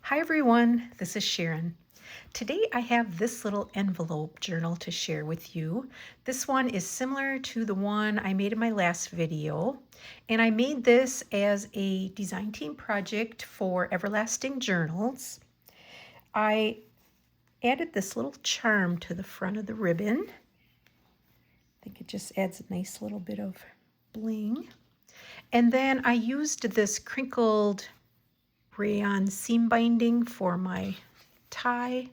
Hi everyone, this is Sharon. Today I have this little envelope journal to share with you. This one is similar to the one I made in my last video, and I made this as a design team project for Everlasting Journals. I added this little charm to the front of the ribbon. I think it just adds a nice little bit of bling. And then I used this crinkled rayon seam binding for my tie.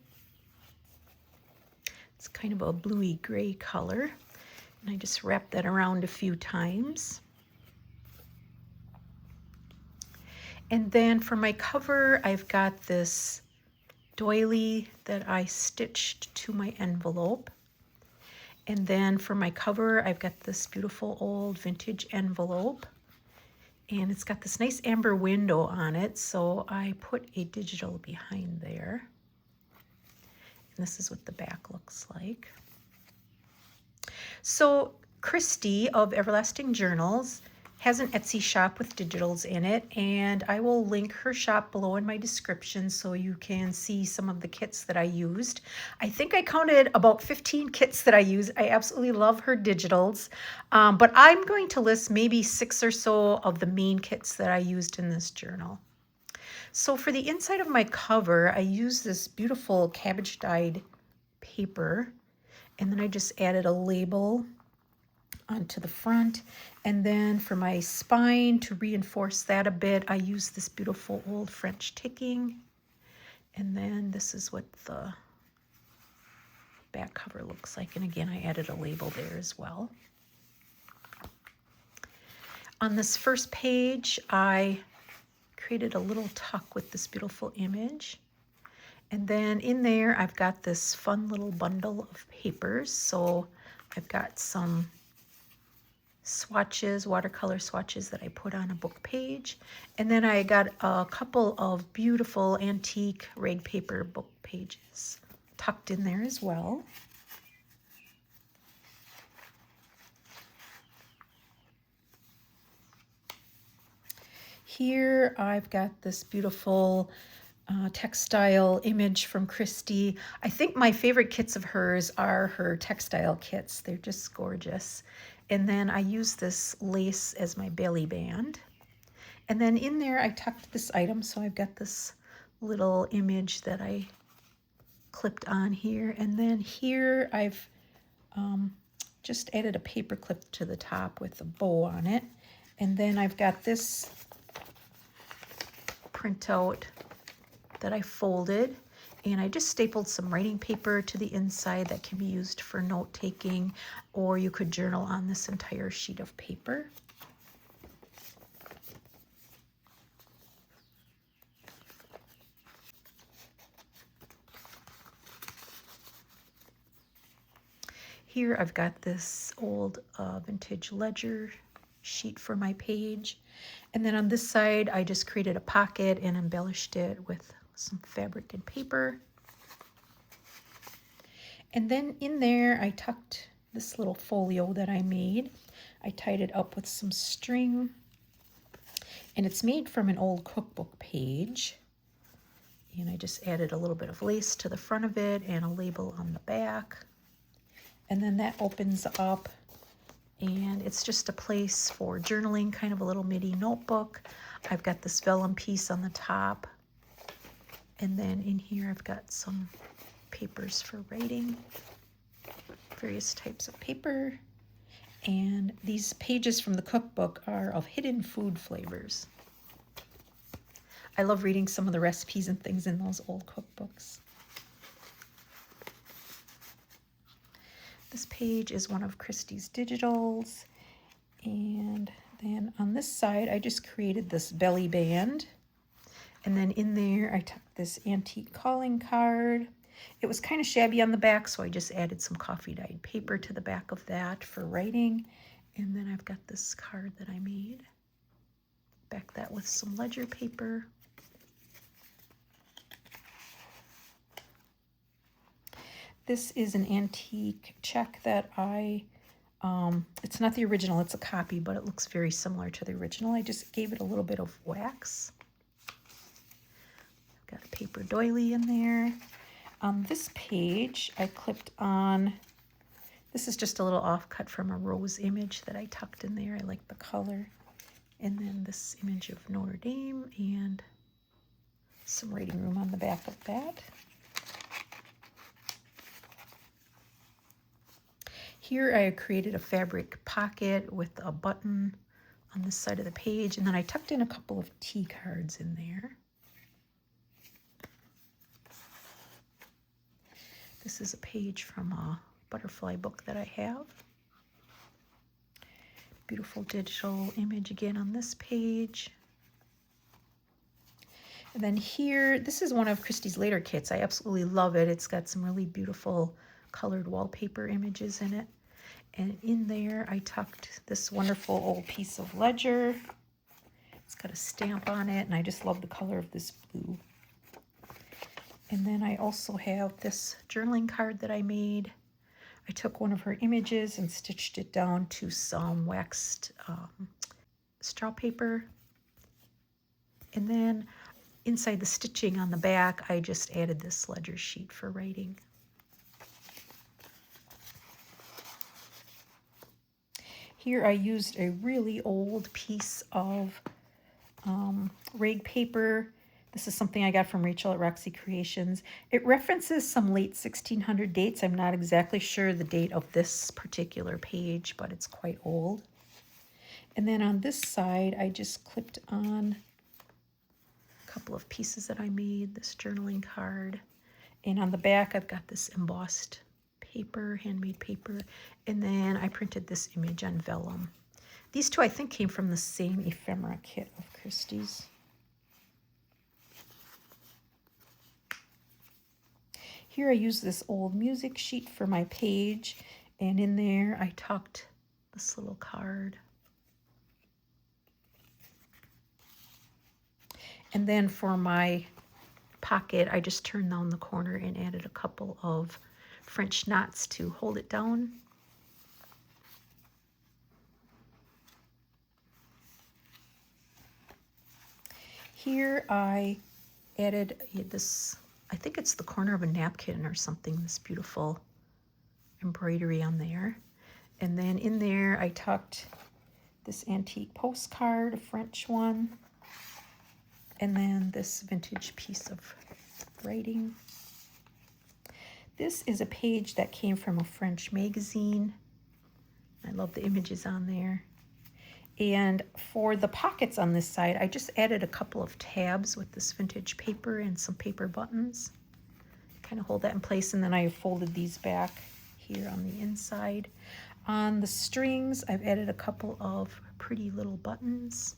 It's kind of a bluey gray color, and I just wrapped that around a few times. And then for my cover, I've got this doily that I stitched to my envelope. And then for my cover, I've got this beautiful old vintage envelope. And it's got this nice amber window on it, so I put a digital behind there. And this is what the back looks like. So Christy of Everlasting Journals has an Etsy shop with digitals in it, and I will link her shop below in my description so you can see some of the kits that I used. I think I counted about 15 kits that I use. I absolutely love her digitals, but I'm going to list maybe 6 or so of the main kits that I used in this journal. So for the inside of my cover, I used this beautiful cabbage dyed paper, and then I just added a label onto the front. And then for my spine, to reinforce that a bit, I use this beautiful old French ticking. And then this is what the back cover looks like. And again, I added a label there as well. On this first page, I created a little tuck with this beautiful image. And then in there, I've got this fun little bundle of papers. So I've got some swatches, watercolor swatches that I put on a book page. And then I got a couple of beautiful antique rag paper book pages tucked in there as well. Here I've got this beautiful textile image from Christy. I think my favorite kits of hers are her textile kits. They're just gorgeous. And then I use this lace as my belly band. And then in there I tucked this item, so I've got this little image that I clipped on here. And then here I've just added a paper clip to the top with a bow on it. And then I've got this printout that I folded, and I just stapled some writing paper to the inside that can be used for note taking, or you could journal on this entire sheet of paper. Here I've got this old vintage ledger sheet for my page. And then on this side, I just created a pocket and embellished it with some fabric and paper. And then in there, I tucked this little folio that I made. I tied it up with some string, and it's made from an old cookbook page. And I just added a little bit of lace to the front of it and a label on the back. And then that opens up, and it's just a place for journaling, kind of a little mini notebook. I've got this vellum piece on the top. And then in here, I've got some papers for writing, various types of paper. And these pages from the cookbook are of hidden food flavors. I love reading some of the recipes and things in those old cookbooks. This page is one of Christy's digitals. And then on this side, I just created this belly band. And then in there, I tucked this antique calling card. It was kind of shabby on the back, so I just added some coffee dyed paper to the back of that for writing. And then I've got this card that I made. Back that with some ledger paper. This is an antique check that it's not the original, it's a copy, but it looks very similar to the original. I just gave it a little bit of wax. I've got a paper doily in there. On this page, I clipped on, this is just a little offcut from a rose image that I tucked in there. I like the color. And then this image of Notre Dame and some writing room on the back of that. Here I created a fabric pocket with a button on this side of the page, and then I tucked in a couple of tea cards in there. This is a page from a butterfly book that I have. Beautiful digital image again on this page. And then here, this is one of Christy's later kits. I absolutely love it. It's got some really beautiful colored wallpaper images in it. And in there, I tucked this wonderful old piece of ledger. It's got a stamp on it, and I just love the color of this blue. And then I also have this journaling card that I made. I took one of her images and stitched it down to some waxed straw paper. And then inside the stitching on the back, I just added this ledger sheet for writing. Here I used a really old piece of rag paper. This is something I got from Rachel at Roxy Creations. It references some late 1600 dates. I'm not exactly sure the date of this particular page, but it's quite old. And then on this side, I just clipped on a couple of pieces that I made, this journaling card. And on the back, I've got this embossed paper, handmade paper, and then I printed this image on vellum. These two I think came from the same ephemera kit of Christie's. Here I used this old music sheet for my page, and in there I tucked this little card. And then for my pocket, I just turned down the corner and added a couple of French knots to hold it down. Here I added this, I think it's the corner of a napkin or something, this beautiful embroidery on there. And then in there I tucked this antique postcard, a French one, and then this vintage piece of writing. This is a page that came from a French magazine. I love the images on there. And for the pockets on this side, I just added a couple of tabs with this vintage paper and some paper buttons. Kind of hold that in place, and then I folded these back here on the inside. On the strings, I've added a couple of pretty little buttons.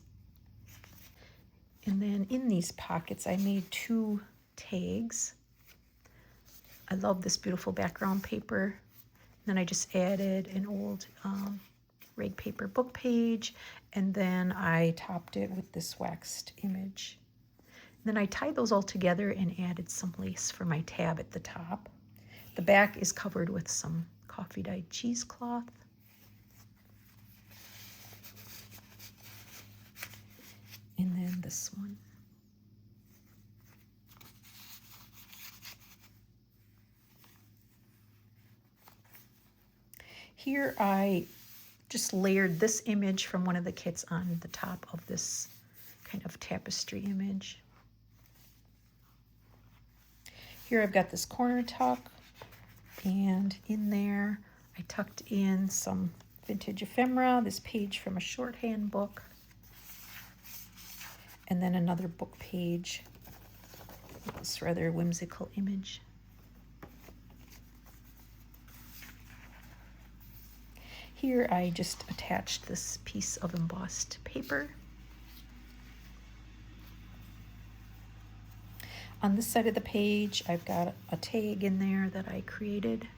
And then in these pockets, I made 2 tags. I love this beautiful background paper. Then I just added an old rag paper book page, and then I topped it with this waxed image. And then I tied those all together and added some lace for my tab at the top. The back is covered with some coffee dyed cheesecloth. And then this one. Here I just layered this image from one of the kits on the top of this kind of tapestry image. Here I've got this corner tuck, and in there I tucked in some vintage ephemera, this page from a shorthand book, and then another book page with this rather whimsical image. Here I just attached this piece of embossed paper. On this side of the page, I've got a tag in there that I created.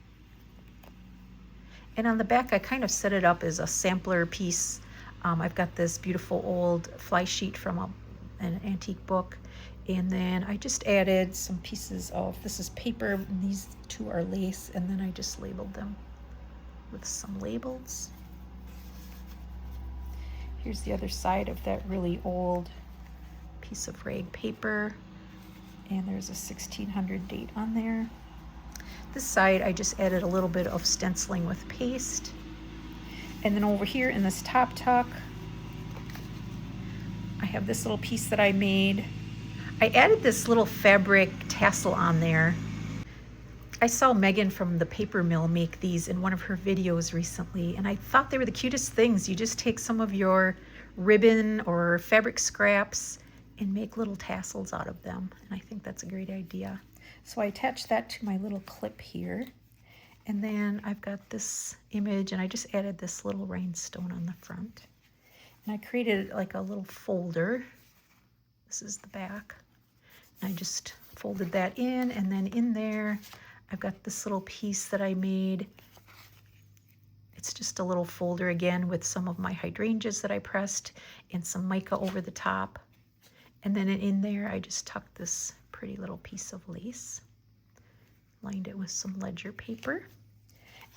And on the back, I kind of set it up as a sampler piece. I've got this beautiful old fly sheet from an antique book. And then I just added some pieces of, this is paper, and these 2 are lace, and then I just labeled them with some labels. Here's the other side of that really old piece of rag paper. And there's a 1600 date on there. This side, I just added a little bit of stenciling with paste. And then over here in this top tuck, I have this little piece that I made. I added this little fabric tassel on there. I saw Megan from the Paper Mill make these in one of her videos recently, and I thought they were the cutest things. You just take some of your ribbon or fabric scraps and make little tassels out of them, and I think that's a great idea. So I attached that to my little clip here, and then I've got this image, and I just added this little rhinestone on the front. And I created like a little folder. This is the back. And I just folded that in, and then in there I've got this little piece that I made. It's just a little folder again with some of my hydrangeas that I pressed and some mica over the top. And then in there I just tucked this pretty little piece of lace, lined it with some ledger paper.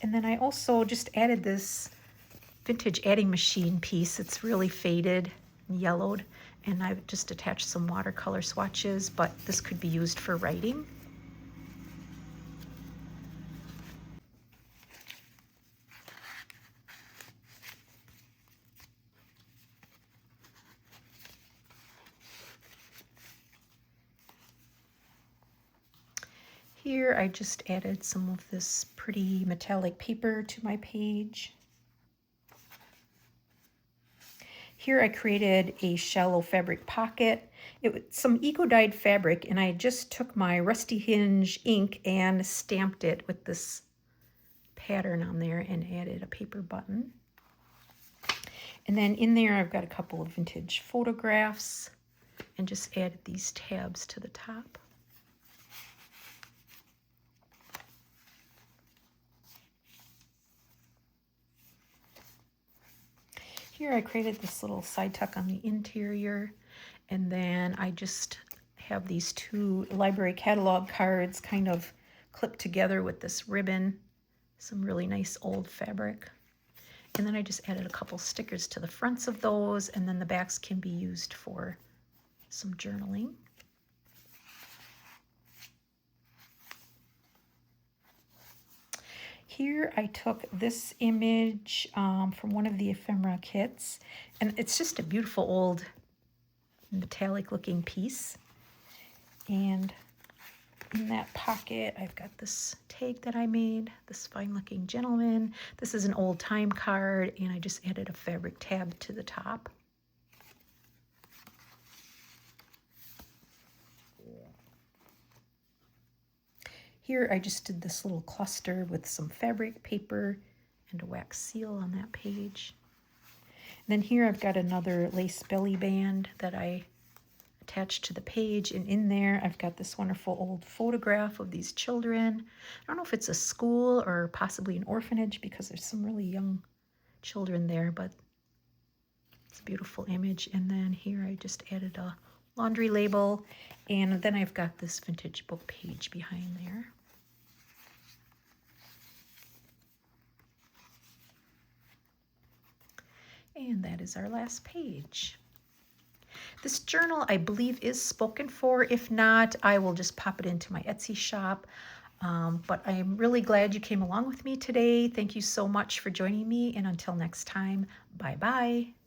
And then I also just added this vintage adding machine piece. It's really faded and yellowed, and I've just attached some watercolor swatches, but this could be used for writing. Here I just added some of this pretty metallic paper to my page. Here I created a shallow fabric pocket. It was some eco-dyed fabric, and I just took my Rusty Hinge ink and stamped it with this pattern on there and added a paper button. And then in there I've got a couple of vintage photographs and just added these tabs to the top. Here I created this little side tuck on the interior, and then I just have these two library catalog cards kind of clipped together with this ribbon, some really nice old fabric. And then I just added a couple stickers to the fronts of those, and then the backs can be used for some journaling. Here I took this image from one of the ephemera kits, and it's just a beautiful old metallic looking piece. And in that pocket I've got this tag that I made, this fine looking gentleman. This is an old time card, and I just added a fabric tab to the top. Here I just did this little cluster with some fabric paper and a wax seal on that page. And then here I've got another lace belly band that I attached to the page, and in there I've got this wonderful old photograph of these children. I don't know if it's a school or possibly an orphanage because there's some really young children there, but it's a beautiful image. And then here I just added a laundry label, and then I've got this vintage book page behind there. And that is our last page. This journal, I believe, is spoken for. If not, I will just pop it into my Etsy shop. But I am really glad you came along with me today. Thank you so much for joining me, and until next time, bye-bye.